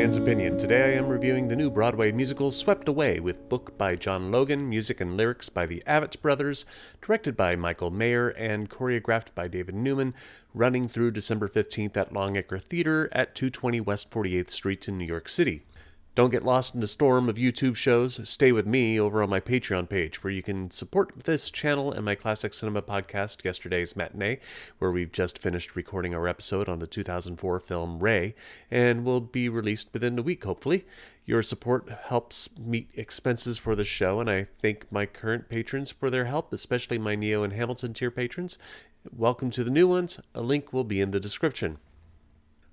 Man's Opinion. Today I am reviewing the new Broadway musical Swept Away, with book by John Logan, music and lyrics by the Avett brothers, directed by Michael Mayer, and choreographed by David Neumann, running through December 15th at Longacre Theater at 220 West 48th Street in New York City. Don't get lost in the storm of YouTube shows. Stay with me over on my Patreon page, where you can support this channel and my classic cinema podcast, Yesterday's Matinee, where we've just finished recording our episode on the 2004 film Ray, and will be released within the week, hopefully. Your support helps meet expenses for the show, and I thank my current patrons for their help, especially my Neo and Hamilton tier patrons. Welcome to the new ones. A link will be in the description.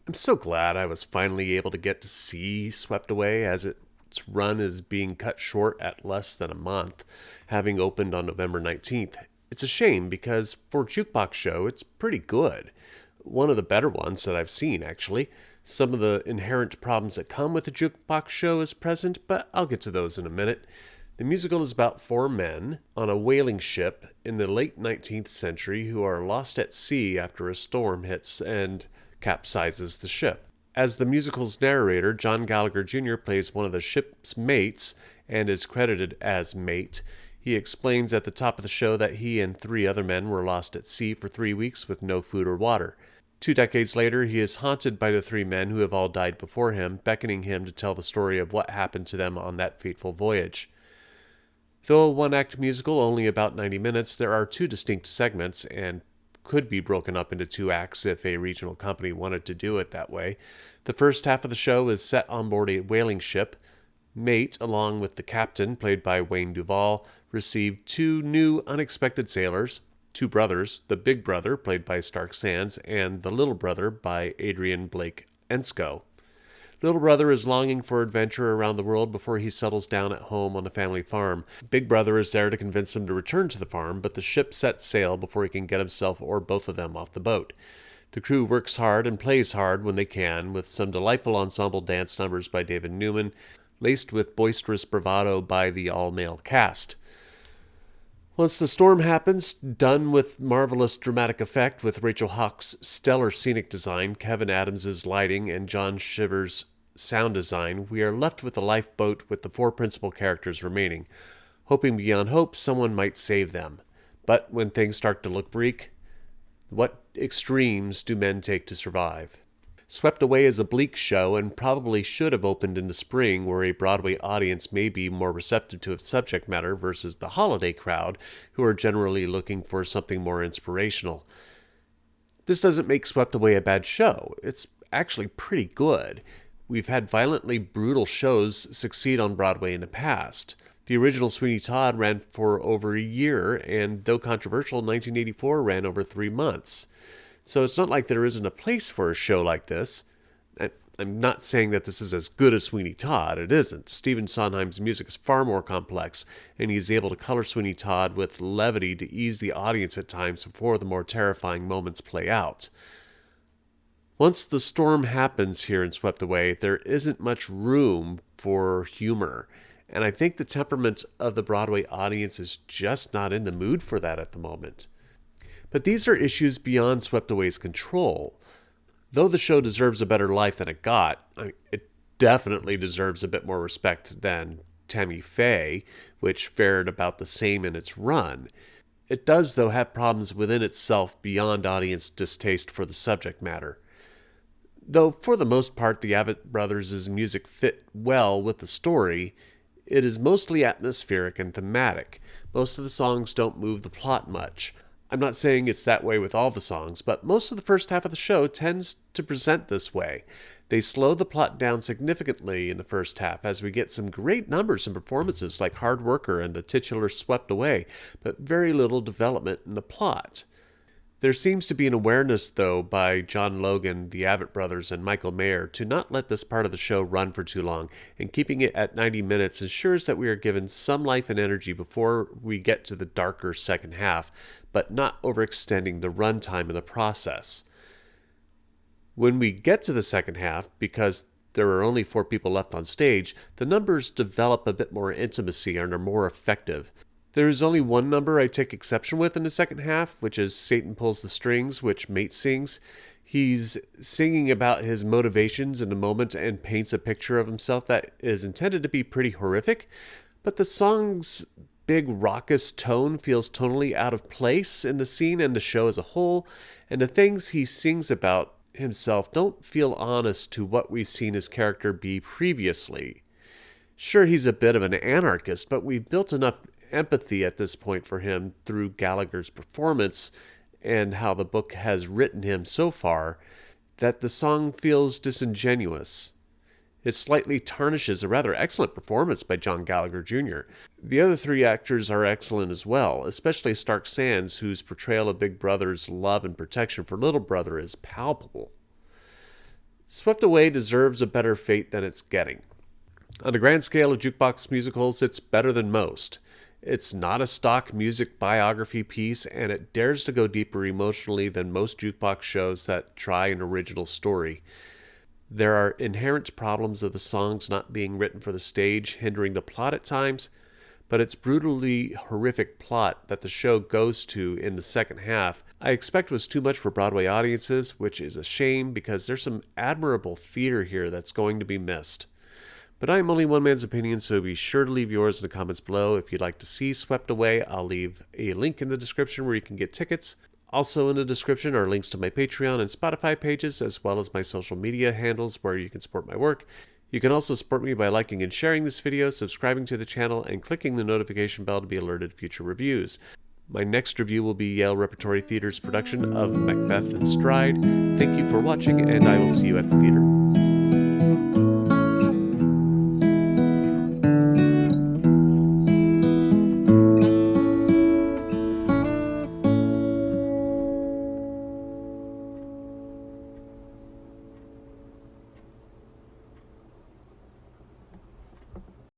I'm so glad I was finally able to get to see Swept Away, as its run is being cut short at less than a month, having opened on November 19th. It's a shame because for a jukebox show, it's pretty good. One of the better ones that I've seen, actually. Some of the inherent problems that come with a jukebox show is present, but I'll get to those in a minute. The musical is about four men on a whaling ship in the late 19th century who are lost at sea after a storm hits and capsizes the ship. As the musical's narrator, John Gallagher Jr. plays one of the ship's mates and is credited as mate. He explains at the top of the show that he and three other men were lost at sea for 3 weeks with no food or water. 2 decades later, he is haunted by the three men who have all died before him, beckoning him to tell the story of what happened to them on that fateful voyage. Though a one-act musical, only about 90 minutes, there are 2 distinct segments, and could be broken up into 2 acts if a regional company wanted to do it that way. The first half of the show is set on board a whaling ship. Mate, along with the captain, played by Wayne Duvall, received 2 new unexpected sailors, 2 brothers, the big brother, played by Stark Sands, and the little brother by Adrian Blake Ensko. Little brother is longing for adventure around the world before he settles down at home on the family farm. Big brother is there to convince him to return to the farm, but the ship sets sail before he can get himself or both of them off the boat. The crew works hard and plays hard when they can, with some delightful ensemble dance numbers by David Neumann, laced with boisterous bravado by the all-male cast. Once the storm happens, done with marvelous dramatic effect with Rachel Hauck's stellar scenic design, Kevin Adams's lighting, and John Shivers' sound design, we are left with a lifeboat with the 4 principal characters remaining, hoping beyond hope someone might save them. But when things start to look bleak, what extremes do men take to survive? Swept Away is a bleak show and probably should have opened in the spring, where a Broadway audience may be more receptive to its subject matter versus the holiday crowd, who are generally looking for something more inspirational. This doesn't make Swept Away a bad show. It's actually pretty good. We've had violently brutal shows succeed on Broadway in the past. The original Sweeney Todd ran for over a year, and though controversial, 1984 ran over 3 months. So it's not like there isn't a place for a show like this. I'm not saying that this is as good as Sweeney Todd. It isn't. Stephen Sondheim's music is far more complex, and he's able to color Sweeney Todd with levity to ease the audience at times before the more terrifying moments play out. Once the storm happens here in Swept Away, there isn't much room for humor, and I think the temperament of the Broadway audience is just not in the mood for that at the moment. But these are issues beyond Swept Away's control. Though the show deserves a better life than it got, it definitely deserves a bit more respect than Tammy Faye, which fared about the same in its run. It does, though, have problems within itself beyond audience distaste for the subject matter. Though for the most part the Avett brothers' music fit well with the story, it is mostly atmospheric and thematic. Most of the songs don't move the plot much. I'm not saying it's that way with all the songs, but most of the first half of the show tends to present this way. They slow the plot down significantly in the first half, as we get some great numbers and performances like Hard Worker and the titular Swept Away, but very little development in the plot. There seems to be an awareness, though, by John Logan, the Avett brothers, and Michael Mayer to not let this part of the show run for too long, and keeping it at 90 minutes ensures that we are given some life and energy before we get to the darker second half, but not overextending the runtime in the process. When we get to the second half, because there are only 4 people left on stage, the numbers develop a bit more intimacy and are more effective. There is only one number I take exception with in the second half, which is Satan Pulls the Strings, which Mate sings. He's singing about his motivations in a moment and paints a picture of himself that is intended to be pretty horrific, but the song's big raucous tone feels tonally out of place in the scene and the show as a whole, and the things he sings about himself don't feel honest to what we've seen his character be previously. Sure, he's a bit of an anarchist, but we've built enough empathy at this point for him through Gallagher's performance and how the book has written him so far, that the song feels disingenuous. It slightly tarnishes a rather excellent performance by John Gallagher Jr. The other three actors are excellent as well, especially Stark Sands, whose portrayal of Big Brother's love and protection for Little Brother is palpable. Swept Away deserves a better fate than it's getting. On the grand scale of jukebox musicals, it's better than most. It's not a stock music biography piece, and it dares to go deeper emotionally than most jukebox shows that try an original story. There are inherent problems of the songs not being written for the stage, hindering the plot at times, but its brutally horrific plot that the show goes to in the second half, I expect was too much for Broadway audiences, which is a shame because there's some admirable theater here that's going to be missed. But I'm only one man's opinion, so be sure to leave yours in the comments below. If you'd like to see Swept Away, I'll leave a link in the description where you can get tickets. Also in the description are links to my Patreon and Spotify pages, as well as my social media handles where you can support my work. You can also support me by liking and sharing this video, subscribing to the channel, and clicking the notification bell to be alerted to future reviews. My next review will be Yale Repertory Theater's production of Macbeth in Stride. Thank you for watching, and I will see you at the theater.